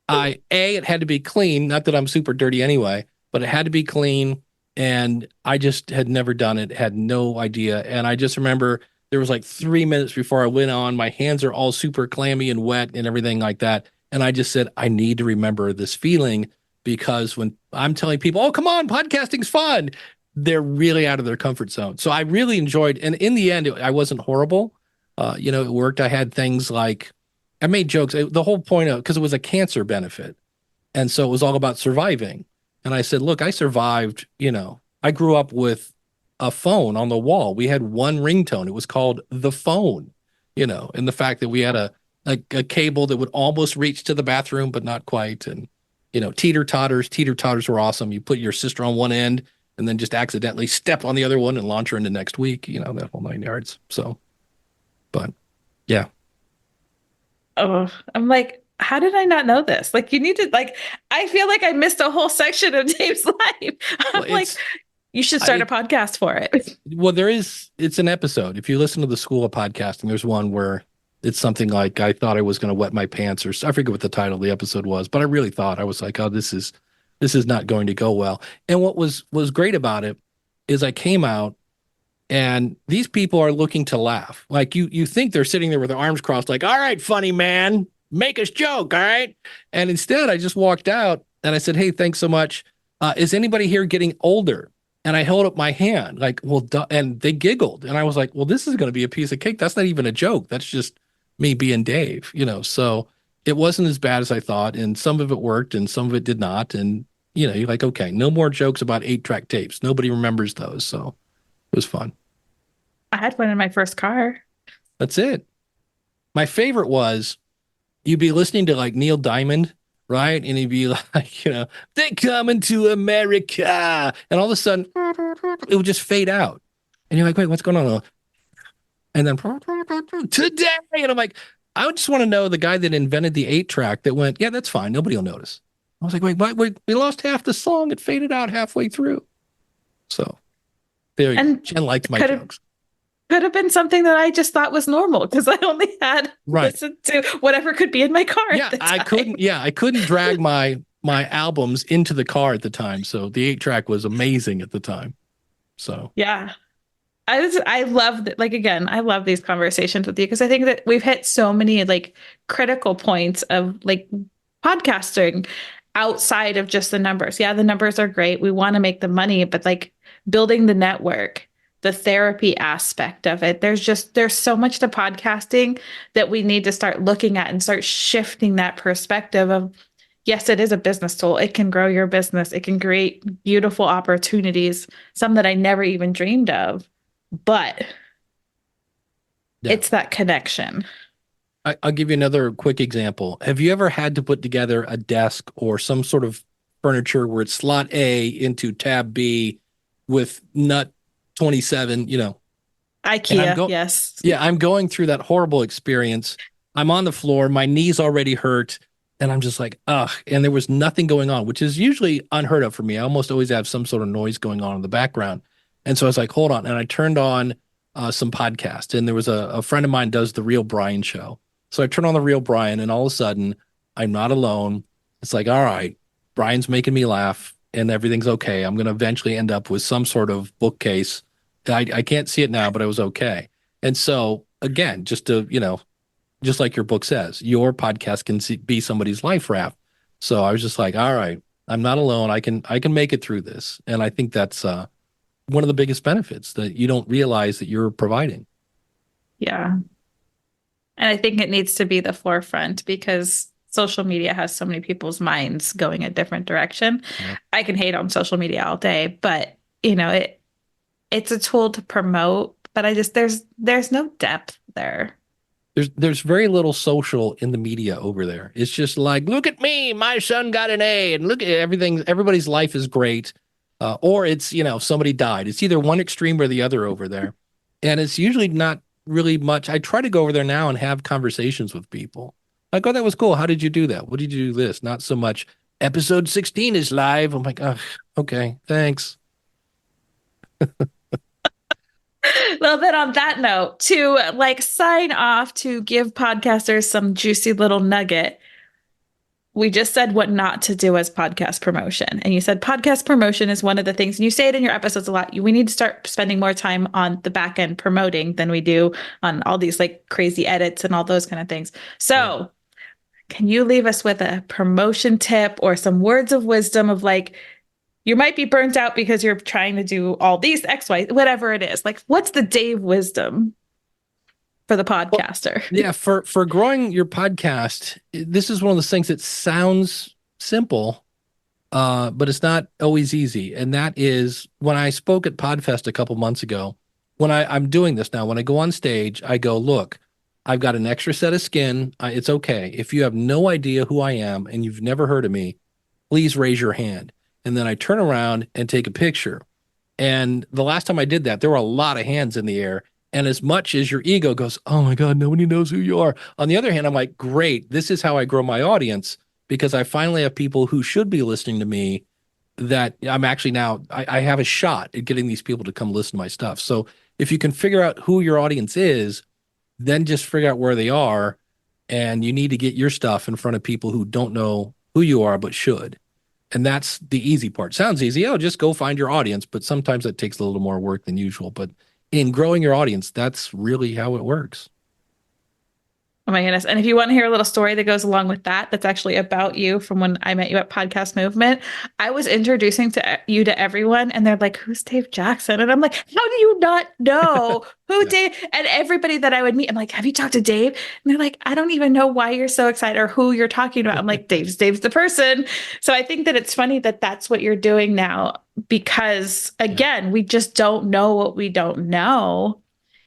it had to be clean. Not that I'm super dirty anyway, but it had to be clean. And I just had never done it, had no idea. And I just remember there was like 3 minutes before I went on. My hands are all super clammy and wet and everything like that. And I just said, I need to remember this feeling because when I'm telling people, oh, come on, podcasting's fun, they're really out of their comfort zone. So I really enjoyed, and in the end, I wasn't horrible. It worked. I had things like I made jokes. The whole point of because it was a cancer benefit. And so it was all about surviving. And I said, look, I survived. I grew up with a phone on the wall. We had one ringtone. It was called the phone, and the fact that we had a cable that would almost reach to the bathroom, but not quite. And, teeter totters were awesome. You put your sister on one end and then just accidentally step on the other one and launch her into next week, that whole 9 yards. So, but yeah. Oh, I'm like, how did I not know this? Like, you need to, like, I feel like I missed a whole section of Dave's life. Well, I'm like, you should start a podcast for it. Well, it's an episode. If you listen to the School of Podcasting, there's one where it's something like I thought I was going to wet my pants, or I forget what the title of the episode was, but I really thought I was like, oh, this is not going to go well. And what was great about it is I came out and these people are looking to laugh. Like you think they're sitting there with their arms crossed, like, all right, funny man, make us joke, all right. And instead, I just walked out and I said, hey, thanks so much. Is anybody here getting older? And I held up my hand, like, well, and they giggled. And I was like, well, this is going to be a piece of cake. That's not even a joke. That's just me being Dave, So it wasn't as bad as I thought. And some of it worked and some of it did not. And, you're like, okay, no more jokes about 8-track tapes. Nobody remembers those. So it was fun. I had one in my first car. That's it. My favorite was you'd be listening to like Neil Diamond, right? And he'd be like, they're coming to America. And all of a sudden, it would just fade out. And you're like, wait, what's going on? And then today. And I'm like, I would just want to know the guy that invented the 8-track that went, yeah, that's fine. Nobody will notice. I was like, wait, we lost half the song. It faded out halfway through. So there you go. Jen liked my jokes. Could have been something that I just thought was normal because I only had listened to whatever could be in my car. Yeah, I couldn't drag my albums into the car at the time. So the 8-track was amazing at the time. So yeah. I love that. Like, again, I love these conversations with you because I think that we've hit so many like critical points of like podcasting outside of just the numbers. Yeah, the numbers are great. We want to make the money, but like building the network, the therapy aspect of it. There's so much to podcasting that we need to start looking at and start shifting that perspective of, yes, it is a business tool. It can grow your business. It can create beautiful opportunities, some that I never even dreamed of, but it's that connection. I'll give you another quick example. Have you ever had to put together a desk or some sort of furniture where it's slot A into tab B with nut 27, IKEA, yes. Yeah, I'm going through that horrible experience. I'm on the floor, my knees already hurt, and I'm just like, ugh. And there was nothing going on, which is usually unheard of for me. I almost always have some sort of noise going on in the background. And so I was like, hold on. And I turned on some podcast, and there was a friend of mine does the Real Brian show. So I turn on the Real Brian, and all of a sudden, I'm not alone. It's like, all right, Brian's making me laugh, and everything's okay. I'm going to eventually end up with some sort of bookcase. I can't see it now, but I was okay. And so, again, just like your book says, your podcast can be somebody's life raft. So I was just like, all right, I'm not alone. I can make it through this. And I think that's one of the biggest benefits that you don't realize that you're providing. Yeah. And I think it needs to be the forefront because social media has so many people's minds going a different direction. Yeah. I can hate on social media all day, but it's a tool to promote, but there's no depth there. There's very little social in the media over there. It's just like, look at me, my son got an A, and look at everything. Everybody's life is great. Or it's, somebody died. It's either one extreme or the other over there. And it's usually not really much. I try to go over there now and have conversations with people. Like, oh, that was cool. How did you do that? What did you do this? Not so much episode 16 is live. I'm like, oh, okay, thanks. Well, then on that note, to like sign off to give podcasters some juicy little nugget, we just said what not to do as podcast promotion. And you said podcast promotion is one of the things, and you say it in your episodes a lot. We need to start spending more time on the back end promoting than we do on all these like crazy edits and all those kind of things. Yeah. So, can you leave us with a promotion tip or some words of wisdom of like, you might be burnt out because you're trying to do all these X, Y, whatever it is. Like, what's the Dave wisdom for the Well, podcaster? yeah, for growing your podcast, this is one of those things that sounds simple, but it's not always easy. And that is when I spoke at Podfest a couple months ago, when I'm doing this now, when I go on stage, I go, look, I've got an extra set of skin. It's okay. If you have no idea who I am and you've never heard of me, please raise your hand. And then I turn around and take a picture. And the last time I did that, there were a lot of hands in the air. And as much as your ego goes, oh my God, nobody knows who you are. On the other hand, I'm like, great, this is how I grow my audience because I finally have people who should be listening to me that I'm actually now, I have a shot at getting these people to come listen to my stuff. So if you can figure out who your audience is, then just figure out where they are. And you need to get your stuff in front of people who don't know who you are, but should. And that's the easy part. Sounds easy. Oh, just go find your audience. But sometimes that takes a little more work than usual. But in growing your audience, that's really how it works. Oh my goodness. And if you want to hear a little story that goes along with that, that's actually about you from when I met you at Podcast Movement. I was introducing you to everyone, and they're like, who's Dave Jackson? And I'm like, how do you not know who Yeah. Dave? And everybody that I would meet, I'm like, have you talked to Dave? And they're like, I don't even know why you're so excited or who you're talking about. I'm like, Dave's the person. So I think that it's funny that that's what you're doing now because, Yeah. again, we just don't know what we don't know.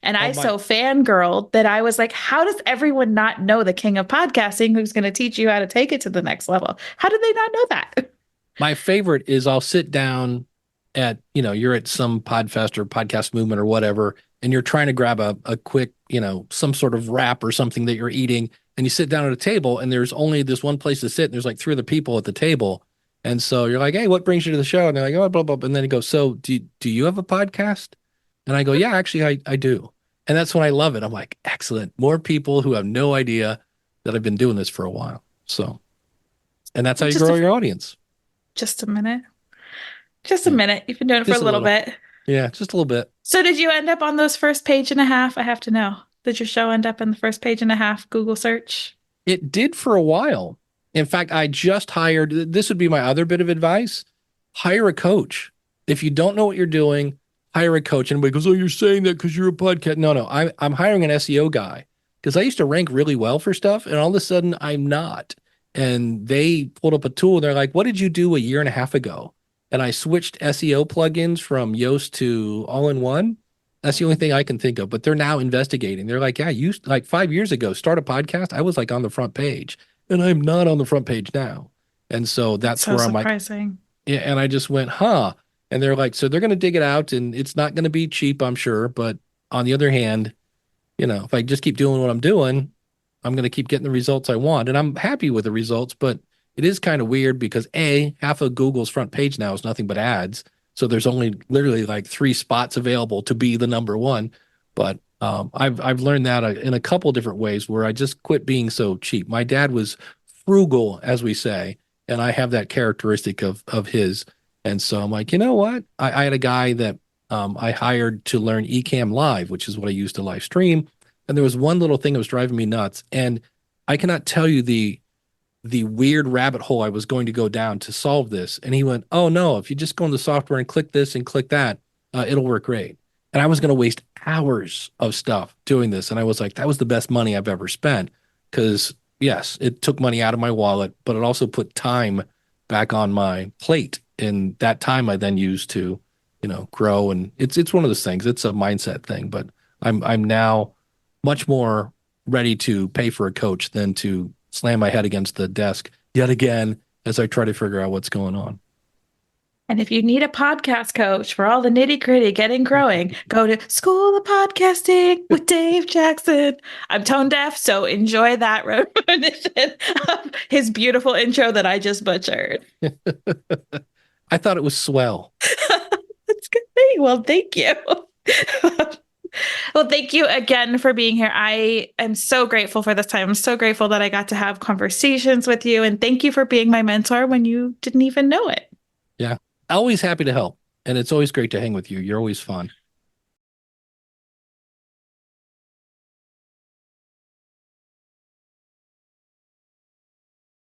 And Well, I so fangirled that I was like, how does everyone not know the king of podcasting who's going to teach you how to take it to the next level? How do they not know that? my favorite is I'll sit down at, you're at some Podfest or podcast movement or whatever, and you're trying to grab a quick, some sort of wrap or something that you're eating. And you sit down at a table and there's only this one place to sit. And there's like three other people at the table. And so you're like, hey, what brings you to the show? And they're like, oh, blah, blah, blah. And then he goes, so do you have a podcast? And I go, yeah, actually, I do. And that's when I love it. I'm like, excellent. More people who have no idea that I've been doing this for a while. So, and that's how you Just grow a, your audience. just a minute. Just a Yeah, minute. You've been doing it for a just a little little. bit. Yeah, just a little bit. So did you end up on those first page and a half? I have to know. Did your show end up in the first page and a half Google search? It did for a while. In fact, I just hired, this would be my other bit of advice. Hire a coach. If you don't know what you're doing, hire a coach. And everybody goes, oh, you're saying that because you're a podcast. No, I'm hiring an SEO guy because I used to rank really well for stuff. And all of a sudden I'm not. And they pulled up a tool. And they're like, what did you do a year and a half ago? And I switched SEO plugins from Yoast to all-in-one. That's the only thing I can think of, but they're now investigating. They're like, yeah, you like 5 years ago, start a podcast. I was like on the front page and I'm not on the front page now. And so That's that's so where I'm like, surprising. yeah. And I just went, huh. And they're like, so they're going to dig it out and it's not going to be cheap, I'm sure. But on the other hand, if I just keep doing what I'm doing, I'm going to keep getting the results I want. And I'm happy with the results, but it is kind of weird because half of Google's front page now is nothing but ads. So there's only literally like 3 spots available to be the number one. But I've learned that in a couple different ways where I just quit being so cheap. My dad was frugal, as we say, and I have that characteristic of his. And so I'm like, you know what? I had a guy that I hired to learn Ecamm Live, which is what I use to live stream. And there was one little thing that was driving me nuts. And I cannot tell you the weird rabbit hole I was going to go down to solve this. And he went, oh no, if you just go in the software and click this and click that, it'll work great. And I was going to waste hours of stuff doing this. And I was like, that was the best money I've ever spent. Because yes, it took money out of my wallet, but it also put time back on my plate. And that time I then used to, grow. And it's one of those things. It's a mindset thing. But I'm now much more ready to pay for a coach than to slam my head against the desk yet again as I try to figure out what's going on. And if you need a podcast coach for all the nitty gritty getting growing, go to School of Podcasting with Dave Jackson. I'm tone deaf, so enjoy that rendition of his beautiful intro that I just butchered. I thought it was swell. That's good. Well, thank you. Well, thank you again for being here. I am so grateful for this time. I'm so grateful that I got to have conversations with you. And thank you for being my mentor when you didn't even know it. Yeah. Always happy to help. And it's always great to hang with you. You're always fun.